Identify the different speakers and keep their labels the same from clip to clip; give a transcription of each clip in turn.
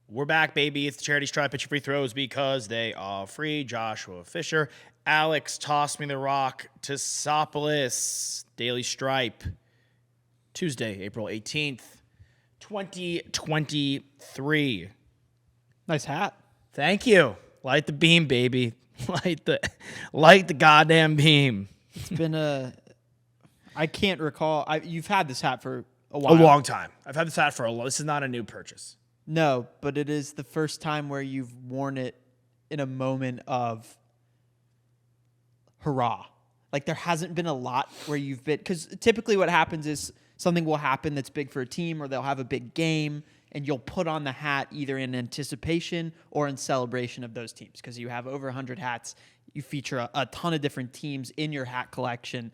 Speaker 1: We're back, baby. It's the charity stripe. Pitch your free throws because they are free. Joshua Fisher. Alex, toss me the rock. Tassopoulos. Daily Stripe. Tuesday, April 18th, 2023.
Speaker 2: Nice hat.
Speaker 1: Thank you. Light the beam, baby. Light the goddamn beam.
Speaker 2: It's been I can't recall. You've had this hat for a while.
Speaker 1: A long time. I've had this hat for a long. This is not a new purchase.
Speaker 2: No, but it is the first time where you've worn it in a moment of hurrah. Like there hasn't been a lot where you've been, because typically what happens is something will happen that's big for a team, or they'll have a big game, and you'll put on the hat either in anticipation or in celebration of those teams, because you have over 100 hats. You feature a ton of different teams in your hat collection.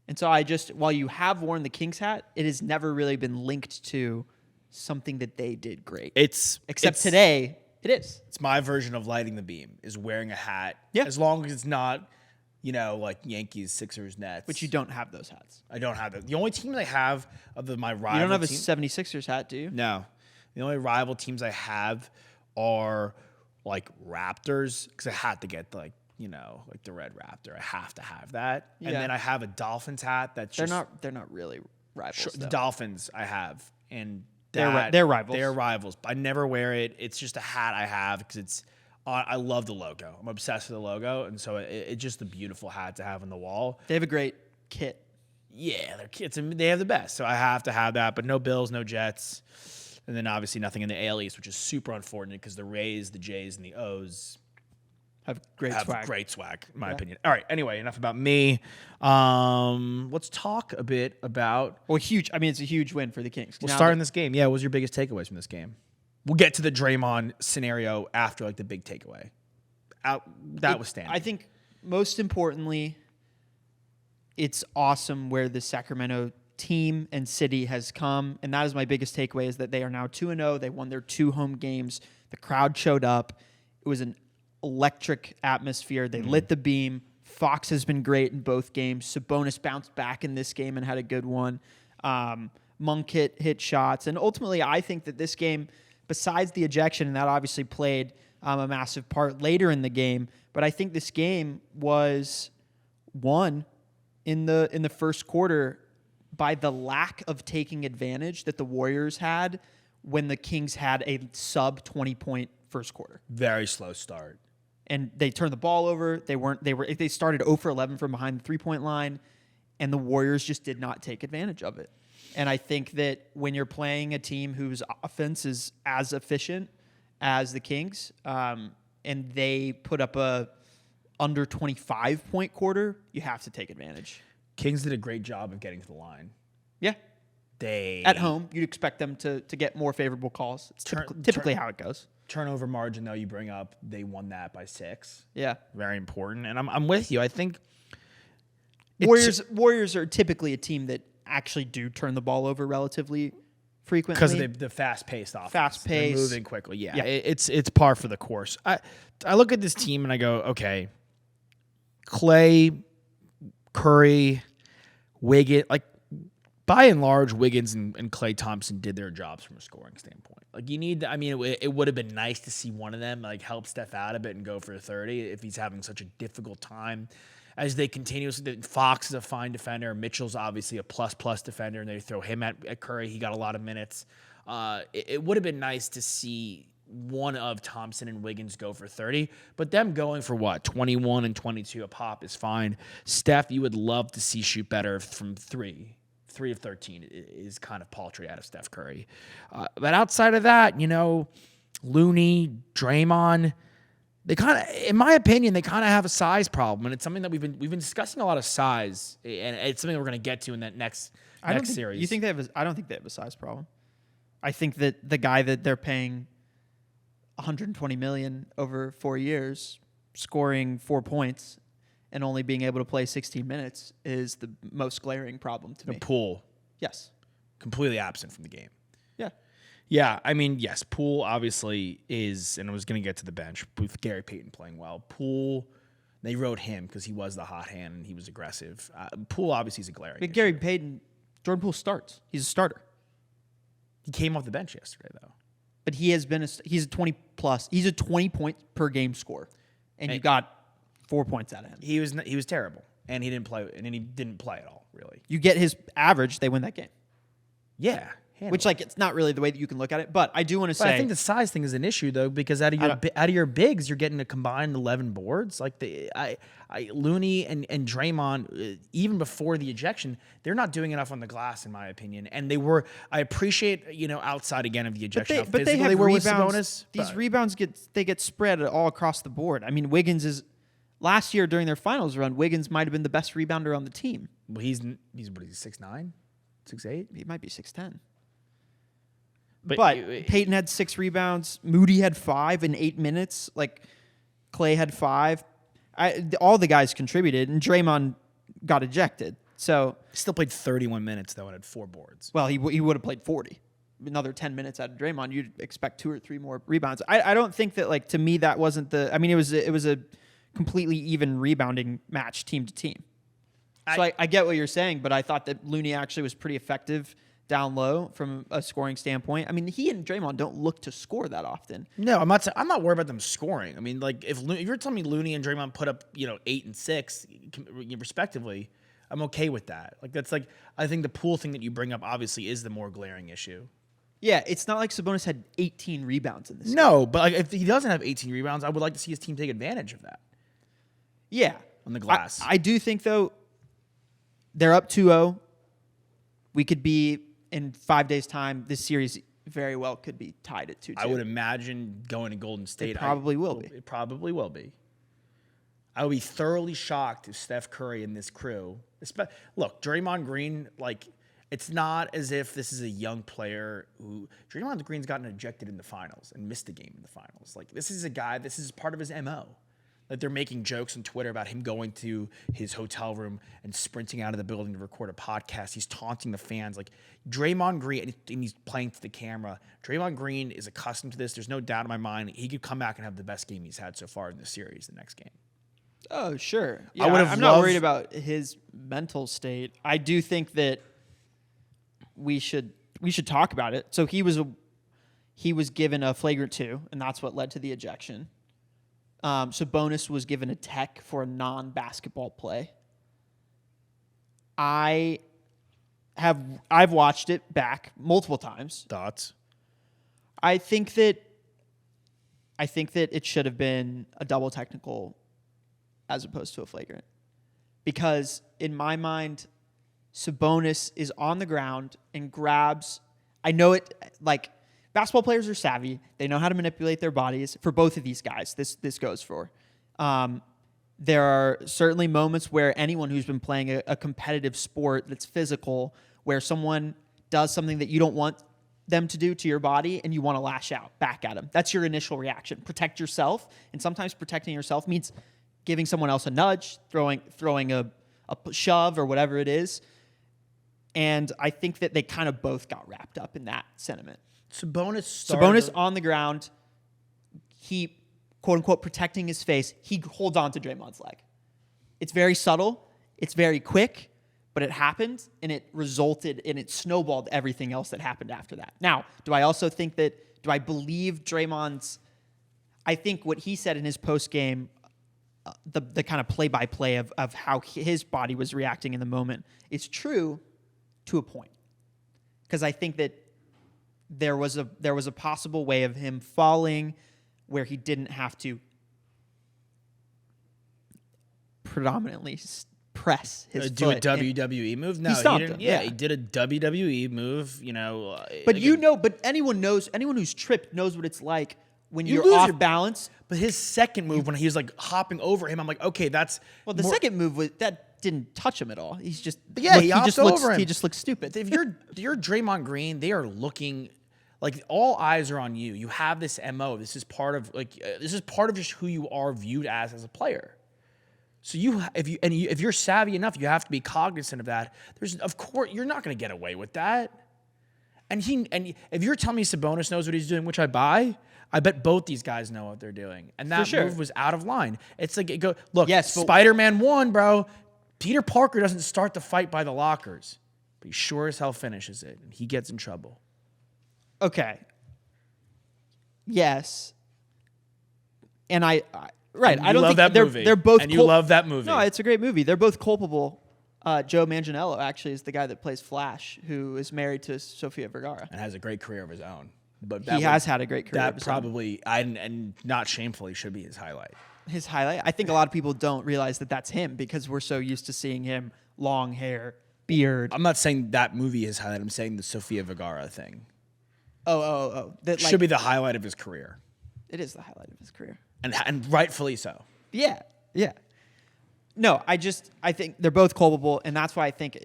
Speaker 2: And so while you have worn the Kings hat, it has never really been linked to something that they did great. Except today, it is.
Speaker 1: It's my version of lighting the beam, is wearing a hat.
Speaker 2: Yeah.
Speaker 1: As long as it's not, like Yankees, Sixers, Nets.
Speaker 2: But you don't have those hats.
Speaker 1: I don't have that. The only team I have of my rival
Speaker 2: You don't have a
Speaker 1: team,
Speaker 2: 76ers hat, do you?
Speaker 1: No. The only rival teams I have are like Raptors, because I had to get like the red Raptor. I have to have that.
Speaker 2: Yeah.
Speaker 1: And then I have a Dolphins hat that's
Speaker 2: They're not really rivals.
Speaker 1: the Dolphins I have, and
Speaker 2: they're rivals.
Speaker 1: They're rivals. I never wear it. It's just a hat I have because I love the logo. I'm obsessed with the logo, and so it's just a beautiful hat to have on the wall.
Speaker 2: They have a great kit.
Speaker 1: Yeah, their kits, they have the best, so I have to have that. But no Bills, no Jets, and then obviously nothing in the AL East, which is super unfortunate because the Rays, the Jays, and the O's
Speaker 2: have great
Speaker 1: swag, in my opinion. All right, anyway, enough about me. Let's talk a bit about...
Speaker 2: Well, huge. I mean, it's a huge win for the Kings.
Speaker 1: We'll start in this game. Yeah, what was your biggest takeaways from this game? We'll get to the Draymond scenario after, like, the big takeaway. That was standing.
Speaker 2: I think, most importantly, it's awesome where the Sacramento team and city has come, and that is my biggest takeaway, is that they are now 2-0. They won their 2 home games. The crowd showed up. It was an electric atmosphere. They lit the beam. Fox has been great in both games. Sabonis bounced back in this game and had a good one. Monk hit shots. And ultimately, I think that this game, besides the ejection, and that obviously played a massive part later in the game, but I think this game was won in the first quarter by the lack of taking advantage that the Warriors had when the Kings had a sub 20-point first quarter.
Speaker 1: Very slow start.
Speaker 2: And they turned the ball over. They started 0 for 11 from behind the 3-point line, and the Warriors just did not take advantage of it. And I think that when you're playing a team whose offense is as efficient as the Kings, and they put up a under 25-point quarter, you have to take advantage.
Speaker 1: Kings did a great job of getting to the line.
Speaker 2: Yeah. At home, you'd expect them to get more favorable calls. It's typically how it goes.
Speaker 1: Turnover margin, though, you bring up, they won that by 6.
Speaker 2: Yeah.
Speaker 1: Very important. And I'm with you. I think
Speaker 2: Warriors are typically a team that actually do turn the ball over relatively frequently.
Speaker 1: Because of the fast-paced offense.
Speaker 2: Fast-paced.
Speaker 1: They're moving quickly. Yeah. It's par for the course. I look at this team and I go, okay, Clay, Curry, Wiggins, like, by and large, Wiggins and Klay Thompson did their jobs from a scoring standpoint. Like, it would have been nice to see one of them like help Steph out a bit and go for 30 if he's having such a difficult time. As they continuously, Fox is a fine defender. Mitchell's obviously a plus defender, and they throw him at Curry. He got a lot of minutes. It would have been nice to see one of Thompson and Wiggins go for 30, but them going for 21 and 22 a pop is fine. Steph, you would love to see shoot better from 3. 3 of 13 is kind of paltry out of Steph Curry. But outside of that, Looney, Draymond, they kind of, in my opinion, they kind of have a size problem, and it's something that we've been discussing a lot of size, and it's something that we're going to get to in that next series.
Speaker 2: You think they have? I don't think they have a size problem. I think that the guy that they're paying $120 million over 4 years, scoring 4 points, and only being able to play 16 minutes is the most glaring problem to me.
Speaker 1: Poole.
Speaker 2: Yes.
Speaker 1: Completely absent from the game.
Speaker 2: Yeah.
Speaker 1: Yeah, I mean, yes, Poole obviously is, and I was going to get to the bench, with Gary Payton playing well. Poole, they wrote him because he was the hot hand and he was aggressive. Poole obviously is a glaring issue.
Speaker 2: Gary Payton, Jordan Poole starts. He's a starter.
Speaker 1: He came off the bench yesterday, though.
Speaker 2: but he's a 20 plus. He's a 20 point per game scorer, and you got 4 points out of him.
Speaker 1: He was terrible, and he didn't play at all. Really,
Speaker 2: You get his average, they win that game.
Speaker 1: yeah.
Speaker 2: Which, like, it's not really the way that you can look at it, but I do want to say,
Speaker 1: I think the size thing is an issue though, because out of your bigs, you're getting a combined 11 boards. Like Looney and Draymond, even before the ejection, they're not doing enough on the glass, in my opinion. And they were. I appreciate outside again of the ejection, how physical they were with Sabonis.
Speaker 2: These rebounds get spread all across the board. I mean, Wiggins is last year during their finals run. Wiggins might have been the best rebounder on the team.
Speaker 1: Well, he's 6'9", 6'8".
Speaker 2: He might be 6'10". But Peyton had 6 rebounds. Moody had 5 in 8 minutes. Like, Clay had 5. All the guys contributed, and Draymond got ejected. So
Speaker 1: still played 31 minutes though and had 4 boards.
Speaker 2: Well, he would have played 40. Another 10 minutes out of Draymond, you'd expect 2 or 3 more rebounds. I don't think that, like, to me that wasn't the. I mean, it was a completely even rebounding match team to team. So I get what you're saying, but I thought that Looney actually was pretty effective down low from a scoring standpoint. I mean, he and Draymond don't look to score that often.
Speaker 1: No, I'm not worried about them scoring. I mean, like if you're telling me Looney and Draymond put up 8 and 6 respectively, I'm okay with that. Like that's like I think the pool thing that you bring up obviously is the more glaring issue.
Speaker 2: Yeah, it's not like Sabonis had 18 rebounds in this game.
Speaker 1: No, but like if he doesn't have 18 rebounds, I would like to see his team take advantage of that.
Speaker 2: Yeah,
Speaker 1: on the glass.
Speaker 2: I do think though they're up 2-0. We could be. In 5 days' time, this series very well could be tied at 2-2.
Speaker 1: I would imagine going to Golden State.
Speaker 2: It probably will be.
Speaker 1: It probably will be. I would be thoroughly shocked if Steph Curry and this crew. Look, Draymond Green, like, it's not as if this is a young player who. Draymond Green's gotten ejected in the finals and missed a game in the finals. Like, this is a guy, this is part of his MO. Like, they're making jokes on Twitter about him going to his hotel room and sprinting out of the building to record a podcast. He's taunting the fans. Like, Draymond Green, and he's playing to the camera. Draymond Green is accustomed to this. There's no doubt in my mind he could come back and have the best game he's had so far in this series the next game.
Speaker 2: Oh, sure. Yeah, I'm not worried about his mental state. I do think that we should talk about it. So he was given a flagrant 2, and that's what led to the ejection. Sabonis was given a tech for a non-basketball play. I've watched it back multiple times.
Speaker 1: Thoughts?
Speaker 2: I think that it should have been a double technical as opposed to a flagrant. Because in my mind, Sabonis is on the ground and grabs. I know it, like, basketball players are savvy. They know how to manipulate their bodies. For both of these guys, this goes for. There are certainly moments where anyone who's been playing a competitive sport that's physical, where someone does something that you don't want them to do to your body and you want to lash out back at them. That's your initial reaction. Protect yourself. And sometimes protecting yourself means giving someone else a nudge, throwing a shove or whatever it is. And I think that they kind of both got wrapped up in that sentiment.
Speaker 1: Sabonis
Speaker 2: on the ground, he, quote unquote, protecting his face, he holds on to Draymond's leg. It's very subtle, it's very quick, but it happened, and it resulted, and it snowballed everything else that happened after that. Now, do I believe Draymond's, I think what he said in his post-game, the kind of play-by-play of how his body was reacting in the moment is true to a point. Because I think that there was a possible way of him falling where he didn't have to predominantly press his foot.
Speaker 1: Do a WWE move? No,
Speaker 2: he didn't.
Speaker 1: Yeah, he did a WWE move.
Speaker 2: But anyone who's tripped knows what it's like when you're off balance.
Speaker 1: But his second move, when he was like hopping over him, I'm like, okay, that's
Speaker 2: the second move didn't touch him at all. He's just
Speaker 1: he just over him.
Speaker 2: He just looks stupid.
Speaker 1: If you're Draymond Green, they are looking. Like, all eyes are on you. You have this MO. This is part of just who you are viewed as a player. So if you're savvy enough, you have to be cognizant of that. Of course you're not going to get away with that. And if you're telling me Sabonis knows what he's doing, which I buy, I bet both these guys know what they're doing. And that move was out of line. It's like Spider-Man 1, bro. Peter Parker doesn't start the fight by the lockers, but he sure as hell finishes it, and he gets in trouble.
Speaker 2: Okay. Yes. And I right.
Speaker 1: And
Speaker 2: I don't
Speaker 1: love
Speaker 2: think
Speaker 1: that
Speaker 2: they're
Speaker 1: movie.
Speaker 2: they're both.
Speaker 1: And you love that movie.
Speaker 2: No, it's a great movie. They're both culpable. Joe Manganiello actually is the guy that plays Flash, who is married to Sofia Vergara,
Speaker 1: and has a great career of his own. But
Speaker 2: he has had a great career.
Speaker 1: That probably, and not shamefully, should be his highlight.
Speaker 2: His highlight. I think a lot of people don't realize that that's him because we're so used to seeing him long hair, beard.
Speaker 1: I'm not saying that movie is highlight. I'm saying the Sofia Vergara thing.
Speaker 2: Oh. That
Speaker 1: Should be the highlight of his career.
Speaker 2: It is the highlight of his career.
Speaker 1: And rightfully so.
Speaker 2: Yeah. No, I think they're both culpable, and that's why I think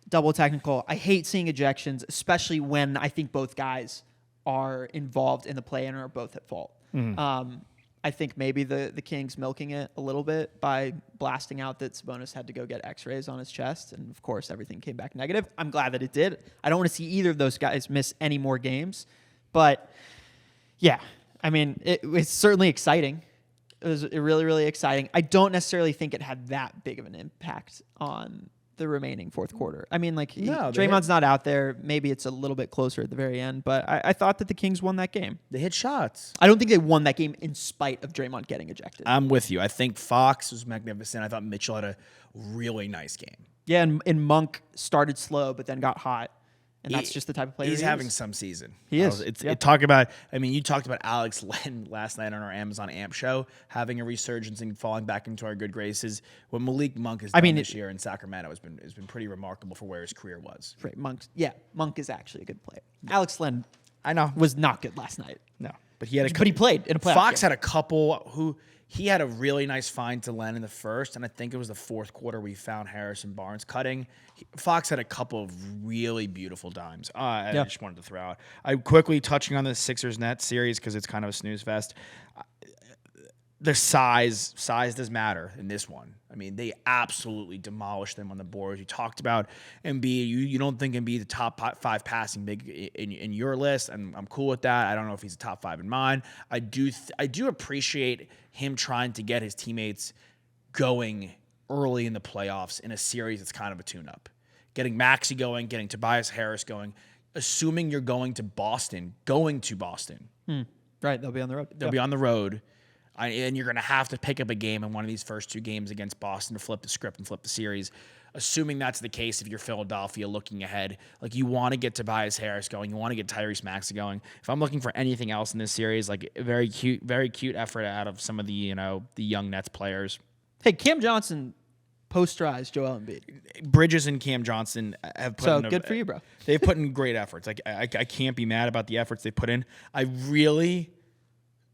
Speaker 2: double technical. I hate seeing ejections, especially when I think both guys are involved in the play and are both at fault. I think maybe the Kings milking it a little bit by blasting out that Sabonis had to go get x-rays on his chest, and of course everything came back negative. I'm glad that it did. I don't want to see either of those guys miss any more games, but yeah, I mean, it's certainly exciting. It was really, really exciting. I don't necessarily think it had that big of an impact on the remaining fourth quarter. I mean, Draymond's not out there. Maybe it's a little bit closer at the very end, but I thought that the Kings won that game.
Speaker 1: They hit shots.
Speaker 2: I don't think they won that game in spite of Draymond getting ejected.
Speaker 1: I'm with you. I think Fox was magnificent. I thought Mitchell had a really nice game.
Speaker 2: Yeah, and Monk started slow, but then got hot. And that's just the type of player
Speaker 1: he's having some season.
Speaker 2: He is.
Speaker 1: You talked about Alex Len last night on our Amazon Amp show, having a resurgence and falling back into our good graces. What Malik Monk has done this year in Sacramento has been pretty remarkable for where his career was.
Speaker 2: Right, Monk is actually a good player. Alex Len,
Speaker 1: I know,
Speaker 2: was not good last night.
Speaker 1: No, but
Speaker 2: he played in a playoff
Speaker 1: Fox
Speaker 2: game.
Speaker 1: had a couple he had a really nice find to Len in the first, and I think it was the fourth quarter we found Harrison Barnes cutting. Fox had a couple of really beautiful dimes. I just wanted to throw out. I quickly touching on the Sixers-Nets series because it's kind of a snooze fest. The size does matter in this one. I mean, they absolutely demolished them on the boards. You talked about Embiid. You don't think Embiid the top 5 passing big in your list, and I'm cool with that. I don't know if he's a top 5 in mine. I do appreciate him trying to get his teammates going early in the playoffs in a series that's kind of a tune-up. Getting Maxey going, getting Tobias Harris going, assuming you're going to Boston.
Speaker 2: Right, they'll be on the road.
Speaker 1: They'll be on the road. And you're going to have to pick up a game in one of these first 2 games against Boston to flip the script and flip the series. Assuming that's the case, if you're Philadelphia looking ahead, you want to get Tobias Harris going, you want to get Tyrese Maxey going. If I'm looking for anything else in this series, very cute effort out of some of the the young Nets players.
Speaker 2: Hey, Cam Johnson posterized Joel Embiid.
Speaker 1: Bridges and Cam Johnson have put in
Speaker 2: good for you, bro.
Speaker 1: They've put in great efforts. I can't be mad about the efforts they put in.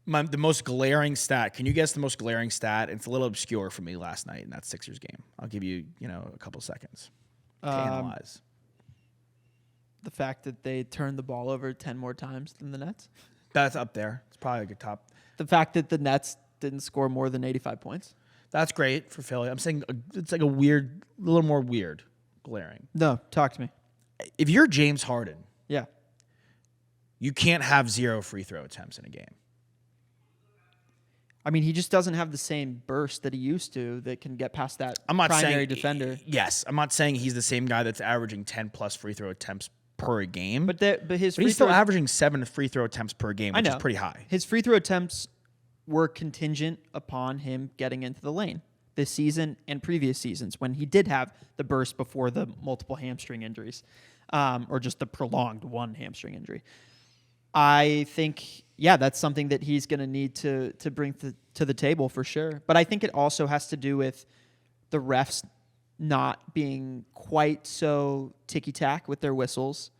Speaker 1: The most glaring stat. Can you guess the most glaring stat? It's a little obscure for me last night in that Sixers game. I'll give you, a couple seconds to analyze.
Speaker 2: The fact that they turned the ball over 10 more times than the Nets?
Speaker 1: That's up there. It's probably a top.
Speaker 2: The fact that the Nets didn't score more than 85 points?
Speaker 1: That's great for Philly. I'm saying it's a little more weird, glaring.
Speaker 2: No, talk to me.
Speaker 1: If you're James Harden,
Speaker 2: yeah,
Speaker 1: you can't have 0 free throw attempts in a game.
Speaker 2: I mean, he just doesn't have the same burst that he used to that can get past that primary defender.
Speaker 1: Yes, I'm not saying he's the same guy that's averaging 10-plus free throw attempts per game.
Speaker 2: But he's
Speaker 1: still averaging 7 free throw attempts per game, which is pretty high.
Speaker 2: His free throw attempts were contingent upon him getting into the lane this season and previous seasons when he did have the burst before the multiple hamstring injuries, or just the prolonged one hamstring injury. I think, that's something that he's going to need to bring to the table for sure. But I think it also has to do with the refs not being quite so ticky-tack with their whistles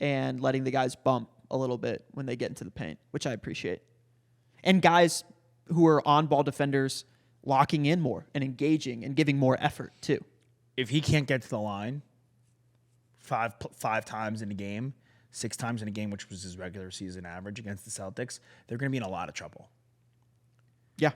Speaker 2: and letting the guys bump a little bit when they get into the paint, which I appreciate. And guys who are on-ball defenders locking in more and engaging and giving more effort too.
Speaker 1: If he can't get to the line five times in a game, 6 times in a game, which was his regular season average against the Celtics, they're going to be in a lot of trouble.
Speaker 2: Yeah.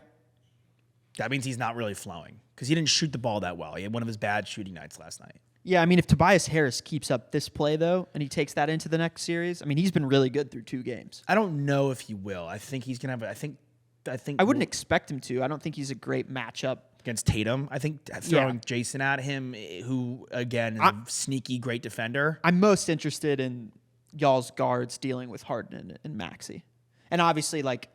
Speaker 1: That means he's not really flowing because he didn't shoot the ball that well. He had one of his bad shooting nights last night.
Speaker 2: Yeah, I mean, if Tobias Harris keeps up this play, though, and he takes that into the next series, I mean, he's been really good through 2 games.
Speaker 1: I don't know if he will. I think he's going to have I
Speaker 2: wouldn't expect him to. I don't think he's a great matchup.
Speaker 1: Against Tatum, I think throwing Jason at him, who, again, is a sneaky great defender.
Speaker 2: I'm most interested in y'all's guards dealing with Harden and Maxey. And obviously, like,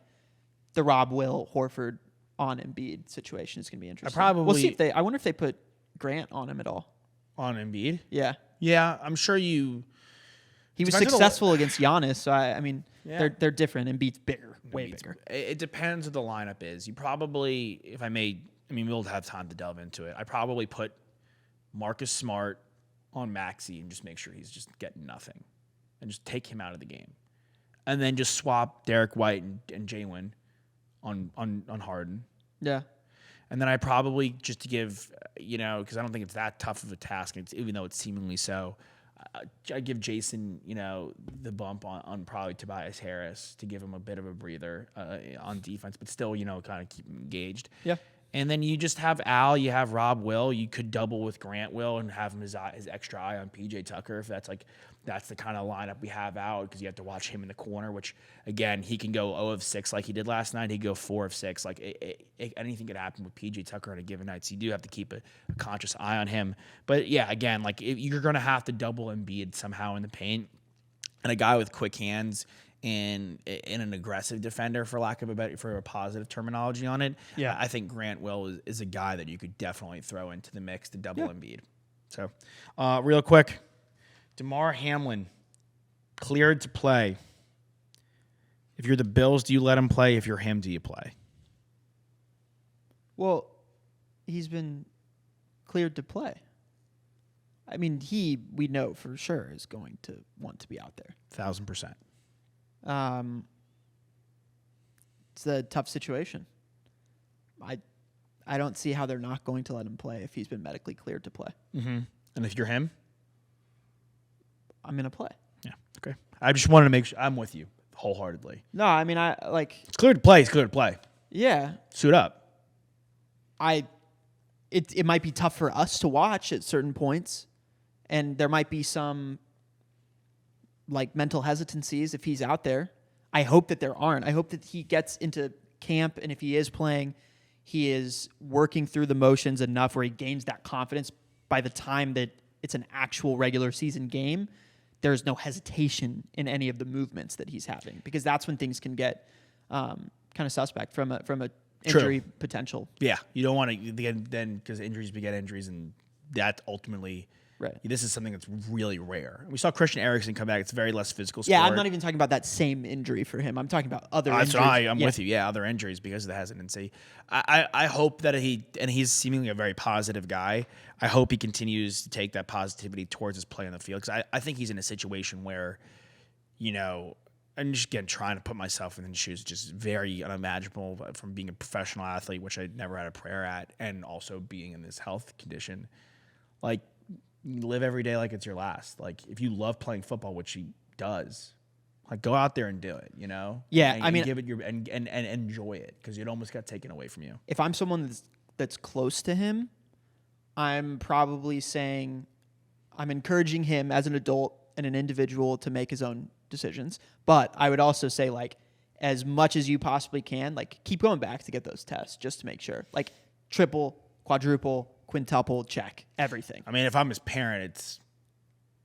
Speaker 2: the Rob Will Horford on Embiid situation is going to be interesting. We'll see I wonder if they put Grant on him at all.
Speaker 1: On Embiid?
Speaker 2: Yeah.
Speaker 1: Yeah, I'm sure he
Speaker 2: was successful against Giannis, so I mean,
Speaker 1: yeah.
Speaker 2: they're different. Embiid's bigger, way bigger.
Speaker 1: It depends what the lineup is. You probably, if I mean, we'll have time to delve into it. I probably put Marcus Smart on Maxey and just make sure he's just getting nothing, and just take him out of the game, and then just swap Derek White and Jalen on Harden.
Speaker 2: Yeah.
Speaker 1: And then I probably, just to give, because I don't think it's that tough of a task, even though it's seemingly so, I give Jason, the bump on probably Tobias Harris to give him a bit of a breather on defense, but still, kind of keep him engaged.
Speaker 2: Yeah.
Speaker 1: And then you just have Al, you have Rob Will. You could double with Grant Will and have him his extra eye on PJ Tucker if that's the kind of lineup we have out, because you have to watch him in the corner, which, again, he can go 0 of 6 like he did last night. He'd go 4 of 6. Anything could happen with PJ Tucker on a given night, so you do have to keep a conscious eye on him. But, yeah, again, you're going to have to double Embiid somehow in the paint. And a guy with quick hands and an aggressive defender, for lack of a positive terminology on it.
Speaker 2: Yeah,
Speaker 1: I think Grant Will is a guy that you could definitely throw into the mix to double Embiid. So, real quick, Damar Hamlin cleared to play. If you're the Bills, do you let him play? If you're him, do you play?
Speaker 2: Well, he's been cleared to play. I mean, we know for sure is going to want to be out there.
Speaker 1: 1,000%.
Speaker 2: It's a tough situation. I don't see how they're not going to let him play if he's been medically cleared to play.
Speaker 1: Mm-hmm. And if you're him,
Speaker 2: I'm going to play.
Speaker 1: Yeah. Okay. I just wanted to make sure I'm with you wholeheartedly.
Speaker 2: No, I mean,
Speaker 1: it's clear to play. It's clear to play.
Speaker 2: Yeah.
Speaker 1: Suit up.
Speaker 2: It might be tough for us to watch at certain points, and there might be some mental hesitancies if he's out there. I hope that there aren't. I hope that he gets into camp, and if he is playing, he is working through the motions enough where he gains that confidence by the time that it's an actual regular season game. There's no hesitation in any of the movements that he's having, because that's when things can get kind of suspect from a injury potential.
Speaker 1: Yeah, you don't want to then, because injuries beget injuries, and that ultimately.
Speaker 2: Right.
Speaker 1: This is something that's really rare. We saw Christian Eriksen come back. It's a very less physical sport.
Speaker 2: Yeah, I'm not even talking about that same injury for him. I'm talking about other injuries.
Speaker 1: I'm with you. Yeah, other injuries because of the hesitancy. I hope that he's seemingly a very positive guy. I hope he continues to take that positivity towards his play on the field, because I think he's in a situation where, I'm just, again, trying to put myself in his shoes, just very unimaginable from being a professional athlete, which I never had a prayer at, and also being in this health condition. You live every day like it's your last. If you love playing football, which he does, go out there and do it,
Speaker 2: Yeah,
Speaker 1: and give it and enjoy it, because it almost got taken away from you.
Speaker 2: If I'm someone that's close to him, I'm probably saying I'm encouraging him as an adult and an individual to make his own decisions. But I would also say, as much as you possibly can, keep going back to get those tests just to make sure. Triple, quadruple, quintuple, check everything.
Speaker 1: I mean, if I'm his parent, it's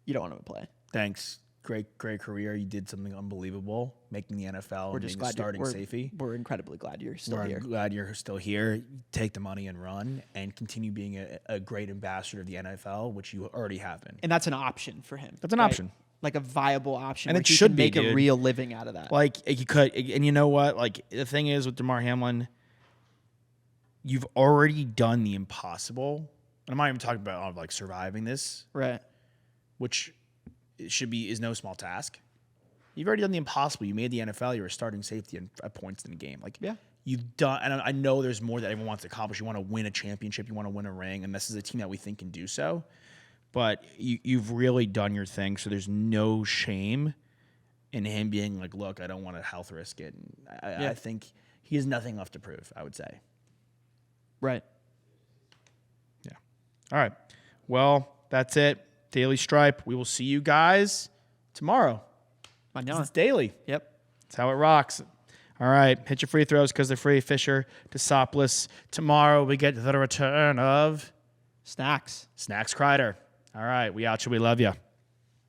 Speaker 2: you don't want him to play.
Speaker 1: Thanks, great career. You did something unbelievable, making the NFL.
Speaker 2: We're just glad
Speaker 1: starting safety.
Speaker 2: We're incredibly glad you're still here.
Speaker 1: Glad you're still here. Take the money and run, and continue being a great ambassador of the NFL, which you already have been.
Speaker 2: And that's an option for him.
Speaker 1: That's an option.
Speaker 2: A viable option,
Speaker 1: and
Speaker 2: it
Speaker 1: should
Speaker 2: make
Speaker 1: a
Speaker 2: real living out of that.
Speaker 1: You could, and you know what? The thing is with Damar Hamlin, you've already done the impossible. And I'm not even talking about surviving this,
Speaker 2: right?
Speaker 1: Which is no small task. You've already done the impossible. You made the NFL. You're a starting safety at points in the game.
Speaker 2: Yeah,
Speaker 1: you've done. And I know there's more that everyone wants to accomplish. You want to win a championship. You want to win a ring, and this is a team that we think can do so. But you've really done your thing. So there's no shame in him being look, I don't want to health risk it. And I think he has nothing left to prove, I would say.
Speaker 2: Right.
Speaker 1: Yeah. All right. Well, that's it. Daily Stripe. We will see you guys tomorrow. It's daily.
Speaker 2: Yep.
Speaker 1: That's how it rocks. All right. Hit your free throws because they're free. Fisher, Tassopoulos. Tomorrow we get the return of
Speaker 2: Snax.
Speaker 1: Kreider. All right. We out you. We love you.